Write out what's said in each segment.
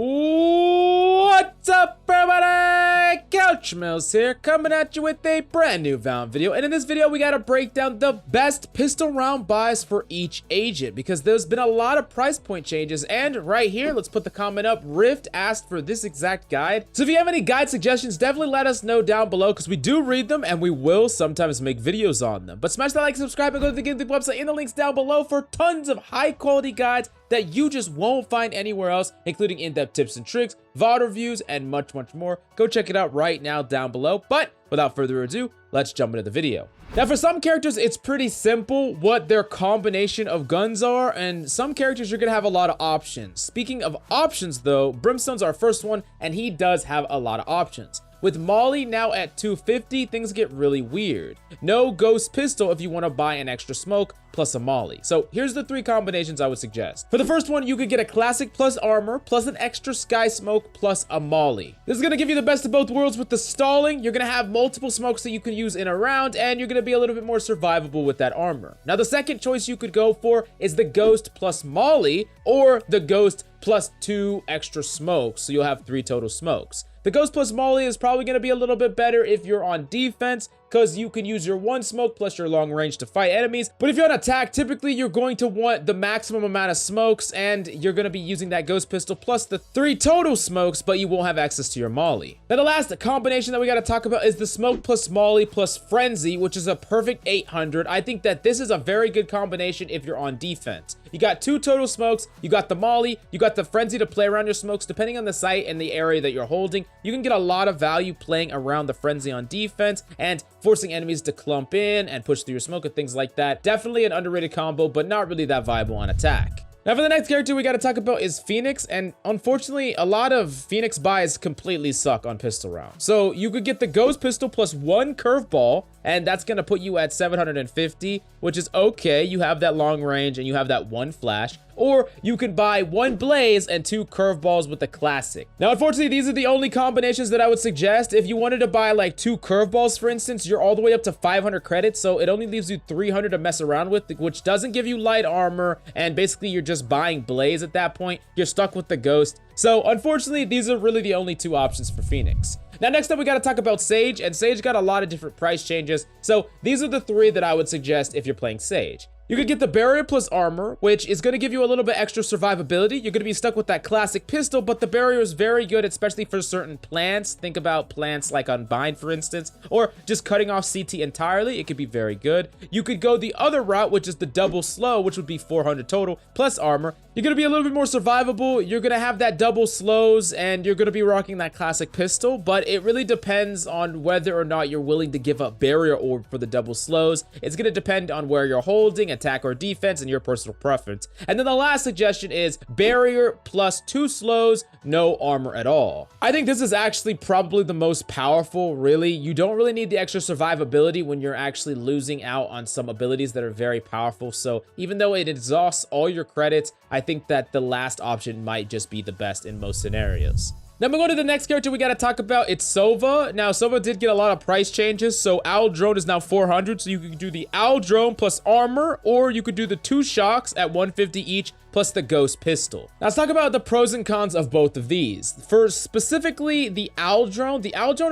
What's up, everybody? Couch Mills here, coming at you with a brand new Valorant video. And in this video, we gotta break down the best pistol round buys for each agent, because there's been a lot of price point changes. And right here, let's put the comment up. Rift asked for this exact guide. So if you have any guide suggestions, definitely let us know down below, because we do read them and we will sometimes make videos on them. But smash that like, subscribe, and go to the GameLeap website in the links down below for tons of high quality guides that you just won't find anywhere else, including in-depth tips and tricks, VOD reviews, and much, much more. Go check it out right now down below. But without further ado, let's jump into the video. Now, for some characters, it's pretty simple what their combination of guns are, and some characters you're gonna have a lot of options. Speaking of options though, Brimstone's our first one, and he does have a lot of options. With Molly now at 250, things get really weird. No Ghost Pistol if you want to buy an extra smoke plus a Molly. So here's the three combinations I would suggest. For the first one, you could get a classic plus armor plus an extra sky smoke plus a Molly. This is going to give you the best of both worlds with the stalling. You're going to have multiple smokes that you can use in a round, and you're going to be a little bit more survivable with that armor. Now, the second choice you could go for is the Ghost plus Molly, or the Ghost plus 2 extra smokes, so you'll have 3 total smokes. The Ghost plus Molly is probably going to be a little bit better if you're on defense, because you can use your 1 smoke plus your long range to fight enemies. But if you're on attack, typically you're going to want the maximum amount of smokes, and you're going to be using that Ghost Pistol plus the 3 total smokes, but you won't have access to your Molly. Now, the last combination that we got to talk about is the Smoke plus Molly plus Frenzy, which is a perfect 800. I think that this is a very good combination if you're on defense. You got 2 total smokes, you got the Molly, you got the Frenzy to play around your smokes. Depending on the site and the area that you're holding, you can get a lot of value playing around the Frenzy on defense and forcing enemies to clump in and push through your smoke and things like that. Definitely an underrated combo, but not really that viable on attack. Now, for the next character we got to talk about is Phoenix, and unfortunately, a lot of Phoenix buys completely suck on pistol round. So you could get the Ghost Pistol plus 1 curveball, and that's going to put you at 750, which is okay. You have that long range and you have that 1 flash. Or you could buy 1 blaze and 2 curveballs with the classic. Now, unfortunately, these are the only combinations that I would suggest. If you wanted to buy like 2 curveballs, for instance, you're all the way up to 500 credits, so it only leaves you 300 to mess around with, which doesn't give you light armor, and basically you're just buying blaze at that point. You're stuck with the Ghost. So unfortunately, these are really the only 2 options for Phoenix. Now, next up, we got to talk about Sage, and Sage got a lot of different price changes. So these are the 3 that I would suggest if you're playing Sage. You could get the barrier plus armor, which is going to give you a little bit extra survivability. You're going to be stuck with that classic pistol, but the barrier is very good, especially for certain plants. Think about plants like Unbind, for instance, or just cutting off CT entirely. It could be very good. You could go the other route, which is the double slow, which would be 400 total plus armor. You're going to be a little bit more survivable. You're going to have that double slows, and you're going to be rocking that classic pistol, but it really depends on whether or not you're willing to give up barrier orb for the double slows. It's going to depend on where you're holding, attack or defense, and your personal preference. And then the last suggestion is barrier plus 2 slows, no armor at all. I think this is actually probably the most powerful, really. You don't really need the extra survivability when you're actually losing out on some abilities that are very powerful. So even though it exhausts all your credits, I think that the last option might just be the best in most scenarios. Now, I'm going to the next character we got to talk about. It's Sova. Now, Sova did get a lot of price changes. So Owl Drone is now 400. So you can do the Owl Drone plus armor, or you could do the 2 shocks at 150 each plus the Ghost Pistol. Now, let's talk about the pros and cons of both of these. For specifically the Owl Drone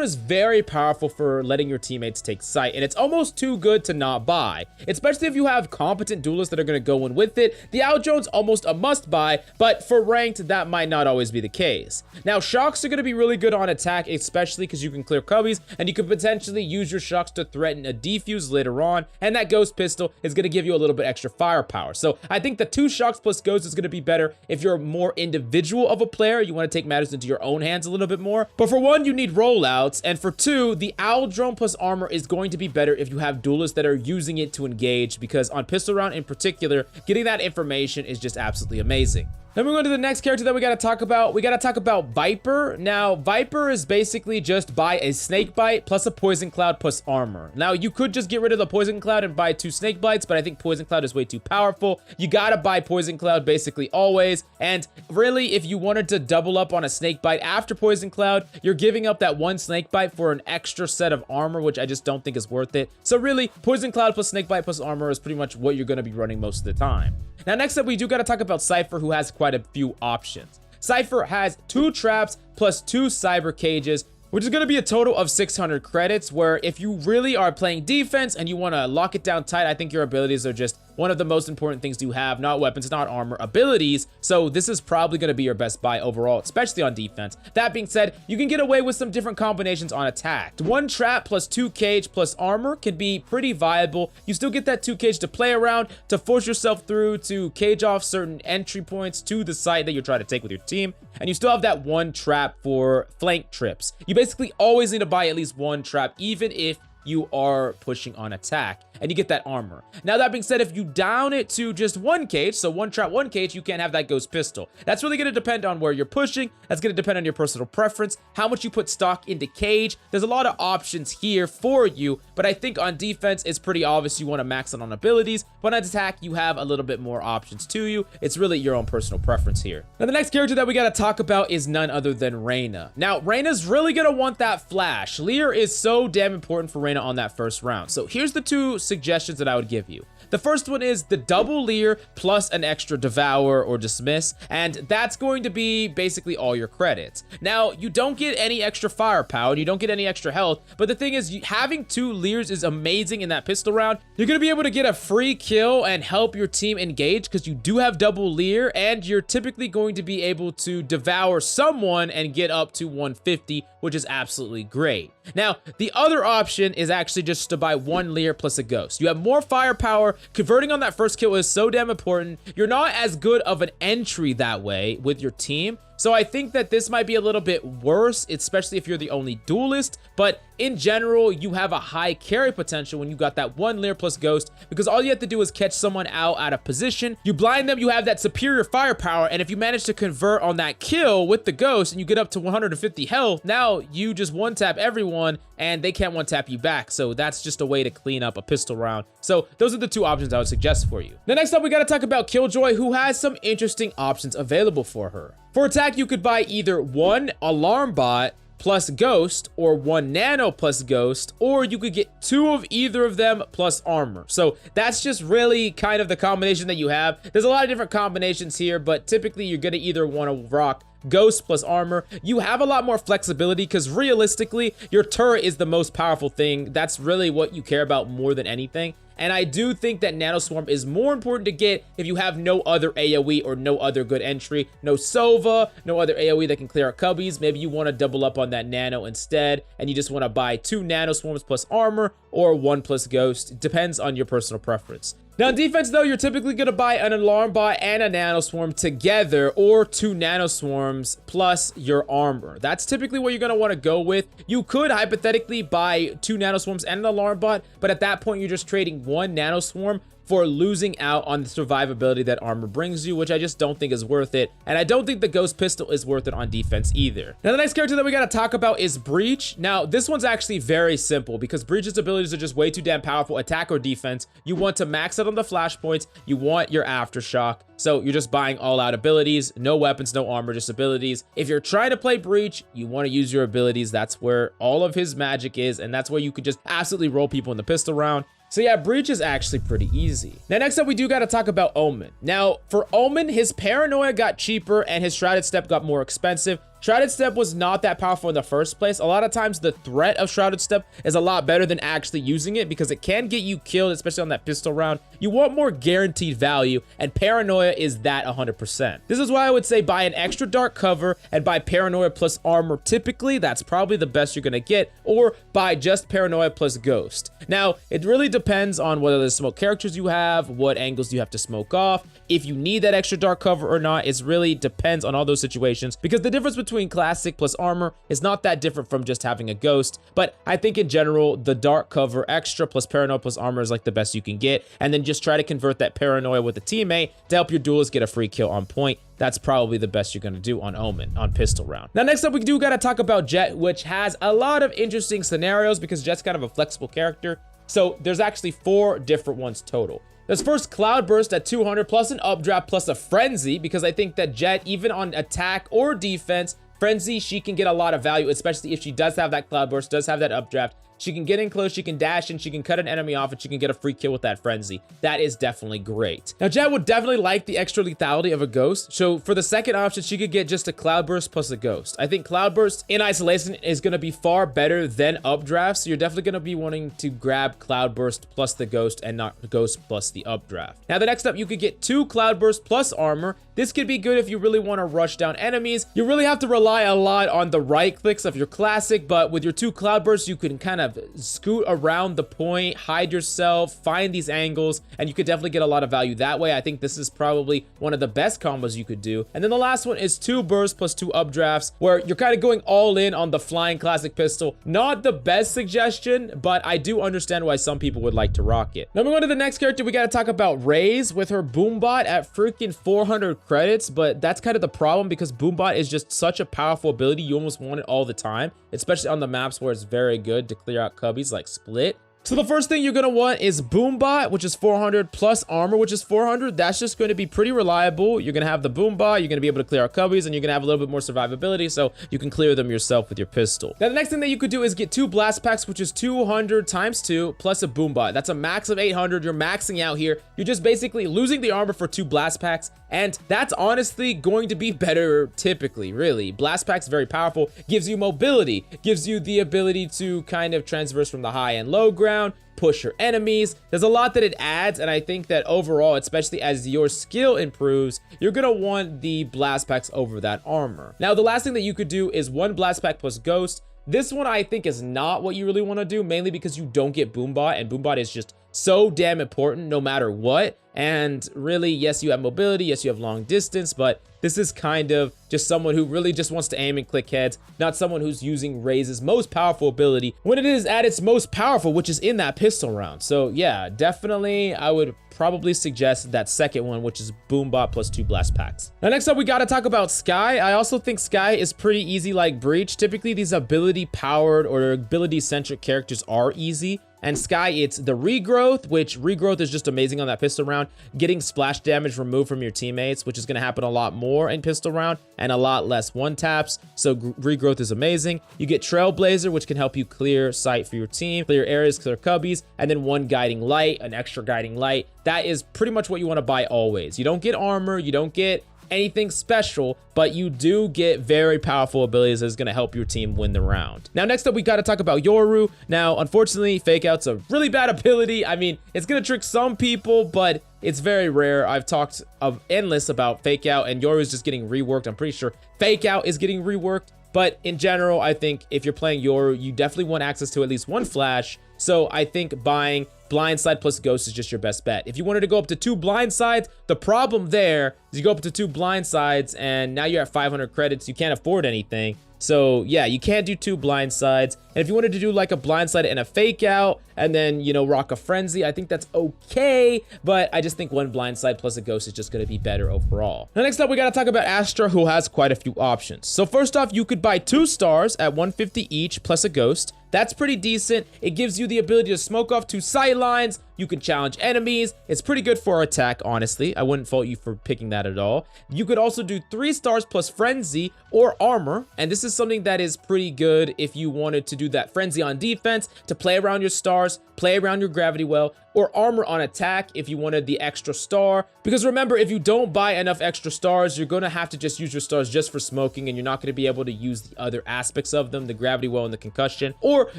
is very powerful for letting your teammates take sight, and it's almost too good to not buy, especially if you have competent duelists that are going to go in with it. The Owl Drone's almost a must buy, but for ranked, that might not always be the case. Now, shocks are going to be really good on attack, especially because you can clear cubbies, and you could potentially use your shocks to threaten a defuse later on, and that Ghost Pistol is going to give you a little bit extra firepower. So I think the 2 shocks plus Ghost is going to be better if you're more individual of a player. You want to take matters into your own hands a little bit more. But for 1, you need rollouts, and for 2, the Owl Drone plus armor is going to be better if you have duelists that are using it to engage, because on pistol round in particular, getting that information is just absolutely amazing. Then we're going to the next character that we got to talk about. We got to talk about Viper. Now, Viper is basically just buy a snake bite plus a poison cloud plus armor. Now, you could just get rid of the poison cloud and buy 2 snake bites, but I think poison cloud is way too powerful. You got to buy poison cloud basically always. And really, if you wanted to double up on a snake bite after poison cloud, you're giving up that 1 snake bite for an extra set of armor, which I just don't think is worth it. So really, poison cloud plus snake bite plus armor is pretty much what you're going to be running most of the time. Now, next up, we do got to talk about Cypher, who has quite a few options. Cypher has 2 traps plus 2 cyber cages, which is going to be a total of 600 credits, where if you really are playing defense and you want to lock it down tight, I think your abilities are just one of the most important things to have, not weapons, not armor, abilities. So this is probably going to be your best buy overall, especially on defense. That being said, you can get away with some different combinations on attack. 1 trap plus 2 cage plus armor can be pretty viable. You still get that 2 cage to play around, to force yourself through, to cage off certain entry points to the site that you're trying to take with your team. And you still have that 1 trap for flank trips. You basically always need to buy at least 1 trap, even if you are pushing on attack, and you get that armor. Now, that being said, if you down it to just 1 cage, so 1 trap, 1 cage, you can't have that ghost pistol. That's really going to depend on where you're pushing. That's going to depend on your personal preference, how much you put stock into cage. There's a lot of options here for you, but I think on defense, it's pretty obvious you want to max it on abilities, but on attack, you have a little bit more options to you. It's really your own personal preference here. Now, the next character that we got to talk about is none other than Reyna. Now, Reyna's really going to want that flash. Leer is so damn important for Reyna on that first round. So here's the 2 suggestions that I would give you. The first one is the double Leer plus an extra Devour or Dismiss, and that's going to be basically all your credits. Now, you don't get any extra firepower, you don't get any extra health, but the thing is, having 2 Leers is amazing in that pistol round. You're going to be able to get a free kill and help your team engage because you do have double Leer, and you're typically going to be able to devour someone and get up to 150, which is absolutely great. Now, the other option is actually just to buy 1 Leer plus a ghost. You have more firepower. Converting on that first kill is so damn important. You're not as good of an entry that way with your team. So I think that this might be a little bit worse, especially if you're the only duelist. But in general, you have a high carry potential when you got that 1 Leer plus ghost, because all you have to do is catch someone out of position. You blind them, you have that superior firepower, and if you manage to convert on that kill with the ghost and you get up to 150 health, now you just one-tap everyone and they can't one-tap you back. So that's just a way to clean up a pistol round. So those are the 2 options I would suggest for you. Now, next up, we got to talk about Killjoy, who has some interesting options available for her. For attack, you could buy either 1 alarm bot plus ghost, or 1 nano plus ghost, or you could get 2 of either of them plus armor. So that's just really kind of the combination that you have. There's a lot of different combinations here, but typically you're gonna either want to rock ghost plus armor. You have a lot more flexibility because realistically, your turret is the most powerful thing. That's really what you care about more than anything. And I do think that Nano Swarm is more important to get if you have no other AoE or no other good entry. No Sova, no other AoE that can clear out cubbies. Maybe you want to double up on that Nano instead, and you just want to buy 2 Nano Swarms plus armor or 1 plus Ghost. It depends on your personal preference. Now, in defense, though, you're typically going to buy an Alarm Bot and a Nano Swarm together, or 2 Nano Swarms plus your armor. That's typically what you're going to want to go with. You could hypothetically buy 2 Nano Swarms and an Alarm Bot, but at that point, you're just trading 1 Nano Swarm for losing out on the survivability that armor brings you, which I just don't think is worth it. And I don't think the Ghost Pistol is worth it on defense either. Now, the next character that we gotta talk about is Breach. Now, this one's actually very simple because Breach's abilities are just way too damn powerful, attack or defense. You want to max out on the flashpoints. You want your Aftershock. So you're just buying all out abilities, no weapons, no armor, just abilities. If you're trying to play Breach, you want to use your abilities. That's where all of his magic is. And that's where you could just absolutely roll people in the pistol round. So yeah, Breach is actually pretty easy. Now, next up, we do got to talk about Omen. Now, for Omen, his Paranoia got cheaper and his Shrouded Step got more expensive. Shrouded Step was not that powerful in the first place. A lot of times the threat of Shrouded Step is a lot better than actually using it because it can get you killed, especially on that pistol round. You want more guaranteed value, and Paranoia is that 100%. This is why I would say buy an extra dark cover and buy Paranoia plus armor. Typically, that's probably the best you're gonna get, or buy just Paranoia plus Ghost. Now, it really depends on whether the smoke characters you have, what angles you have to smoke off, if you need that extra dark cover or not. It really depends on all those situations because the difference between classic plus armor is not that different from just having a ghost. But I think in general, the dark cover extra plus Paranoia plus armor is like the best you can get, and then just try to convert that Paranoia with a teammate to help your duelist get a free kill on point. That's probably the best you're going to do on Omen, on pistol round. Now, next up, we do got to talk about Jett, which has a lot of interesting scenarios because Jett's kind of a flexible character. So there's actually 4 different ones total. There's first Cloudburst at 200 plus an updraft plus a Frenzy, because I think that Jett, even on attack or defense, Frenzy, she can get a lot of value, especially if she does have that Cloudburst, does have that updraft, She can get in close, she can dash in, she can cut an enemy off, and she can get a free kill with that frenzy. That is definitely great. Now, Jett would definitely like the extra lethality of a ghost. So for the second option, she could get just a Cloudburst plus a ghost. I think Cloudburst in isolation is going to be far better than updraft. So you're definitely going to be wanting to grab Cloudburst plus the ghost and not ghost plus the updraft. Now, the next up, you could get 2 Cloudburst plus armor. This could be good if you really want to rush down enemies. You really have to rely a lot on the right clicks of your classic, but with your 2 Cloudbursts, you can kind of scoot around the point, hide yourself, find these angles, and you could definitely get a lot of value that way. I think this is probably one of the best combos you could do. And then the last one is 2 bursts plus 2 updrafts, where you're kind of going all in on the flying classic pistol. Not the best suggestion, but I do understand why some people would like to rock it. Now, moving on to the next character, we got to talk about Raze with her Boombot at freaking 400 credits, but that's kind of the problem because Boombot is just such a powerful ability. You almost want it all the time, especially on the maps where it's very good to clear out cubbies like Split. So the first thing you're going to want is Boombot, which is 400, plus armor, which is 400. That's just going to be pretty reliable. You're going to have the Boombot, you're going to be able to clear out cubbies, and you're going to have a little bit more survivability, so you can clear them yourself with your pistol. Now, the next thing that you could do is get 2 blast packs, which is 200 times 2 plus a Boombot. That's a max of 800. You're maxing out here. You're just basically losing the armor for 2 blast packs, and that's honestly going to be better typically, really. Blast packs, very powerful, gives you mobility, gives you the ability to kind of transverse from the high and low ground, push your enemies. There's a lot that it adds, and I think that overall, especially as your skill improves, you're gonna want the blast packs over that armor. Now, the last thing that you could do is 1 blast pack plus ghost. This one I think is not what you really want to do, mainly because you don't get Boombot, and Boombot is just so damn important no matter what. And really, yes, you have mobility, yes, you have long distance, but this is kind of just someone who really just wants to aim and click heads, not someone who's using Raze's most powerful ability when it is at its most powerful, which is in that pistol round. So yeah, definitely I would probably suggest that second one, which is Boombot plus 2 blast packs. Now, next up, we got to talk about Skye. I also think Skye is pretty easy like Breach. Typically, these ability powered or ability centric characters are easy. And Skye, it's the regrowth, which regrowth is just amazing on that pistol round. Getting splash damage removed from your teammates, which is going to happen a lot more in pistol round and a lot less one taps. So regrowth is amazing. You get Trailblazer, which can help you clear sight for your team, clear areas, clear cubbies, and then 1 guiding light, an extra guiding light. That is pretty much what you want to buy always. You don't get armor, you don't get anything special, but you do get very powerful abilities that's going to help your team win the round. Now, next up, we got to talk about Yoru. Now, unfortunately, Fake Out's a really bad ability. I mean, it's going to trick some people, but it's very rare. I've talked of endless about Fake Out, and Yoru's just getting reworked. I'm pretty sure Fake Out is getting reworked, but in general, I think if you're playing Yoru, you definitely want access to at least 1 flash. So I think buying Blindside plus Ghost is just your best bet. If you wanted to go up to 2 blindsides, the problem there is you go up to 2 blindsides and now you're at 500 credits. You can't afford anything. So yeah, you can't do 2 blindsides. And if you wanted to do like a blindside and a Fake Out and then, you know, rock a frenzy, I think that's okay. But I just think 1 blindside plus a ghost is just going to be better overall. Now, next up, we got to talk about Astra, who has quite a few options. So first off, you could buy 2 stars at 150 each plus a ghost. That's pretty decent. It gives you the ability to smoke off 2 sight lines. You can challenge enemies. It's pretty good for attack, honestly. I wouldn't fault you for picking that at all. You could also do 3 stars plus frenzy or armor. And this is something that is pretty good if you wanted to do that frenzy on defense, to play around your stars, play around your gravity well, or armor on attack if you wanted the extra star. Because remember, if you don't buy enough extra stars, you're going to have to just use your stars just for smoking, and you're not going to be able to use the other aspects of them, the gravity well and the concussion. Or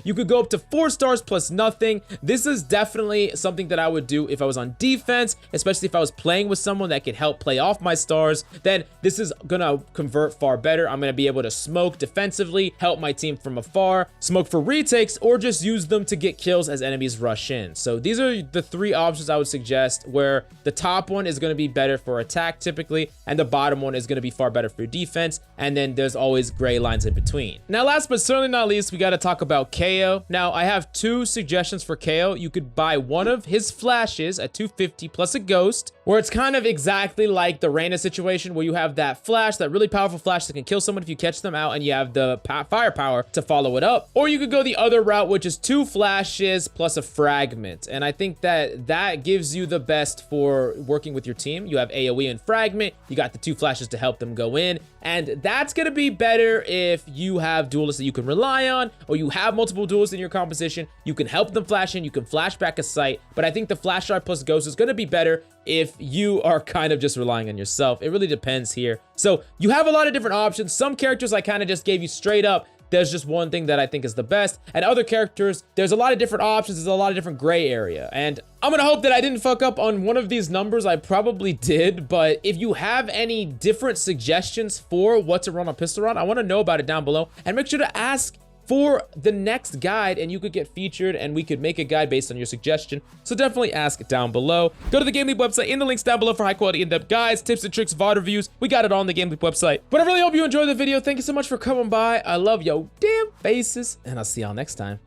you could go up to 4 stars plus nothing. This is definitely something that I would do if I was on defense, especially if I was playing with someone that could help play off my stars. Then this is going to convert far better. I'm going to be able to smoke defensively, help my team from afar, smoke for retakes, or just use them to get kills as enemies rush in. So these are the 3 options I would suggest, where the top one is going to be better for attack typically, and the bottom one is going to be far better for defense, and then there's always gray lines in between. Now, last but certainly not least, we got to talk about KO. Now, I have 2 suggestions for KO. You could buy one of his flashes at 250 plus a ghost, where it's kind of exactly like the Reyna situation, where you have that flash, that really powerful flash that can kill someone if you catch them out, and you have the firepower to follow it up. Or you could go the other route, which is 2 flashes plus a fragment. And I think that gives you the best for working with your team. You have AoE and fragment, you got the 2 flashes to help them go in, and that's gonna be better if you have duelists that you can rely on, or you have multiple duelists in your composition. You can help them flash in, you can flash back a sight, but I think the flash drive plus ghost is gonna be better if you are kind of just relying on yourself. It really depends here. So you have a lot of different options. Some characters I kind of just gave you straight up, there's just one thing that I think is the best, and other characters, there's a lot of different options, there's a lot of different gray area. And I'm gonna hope that I didn't fuck up on one of these numbers. I probably did, but if you have any different suggestions for what to run on pistol round, I want to know about it down below, and make sure to ask for the next guide, and you could get featured, and we could make a guide based on your suggestion. So definitely ask down below. Go to the GameLeap website in the links down below for high quality in-depth guides, tips and tricks, VOD reviews. We got it all on the GameLeap website. But I really hope you enjoyed the video. Thank you so much for coming by. I love yo damn faces, and I'll see y'all next time.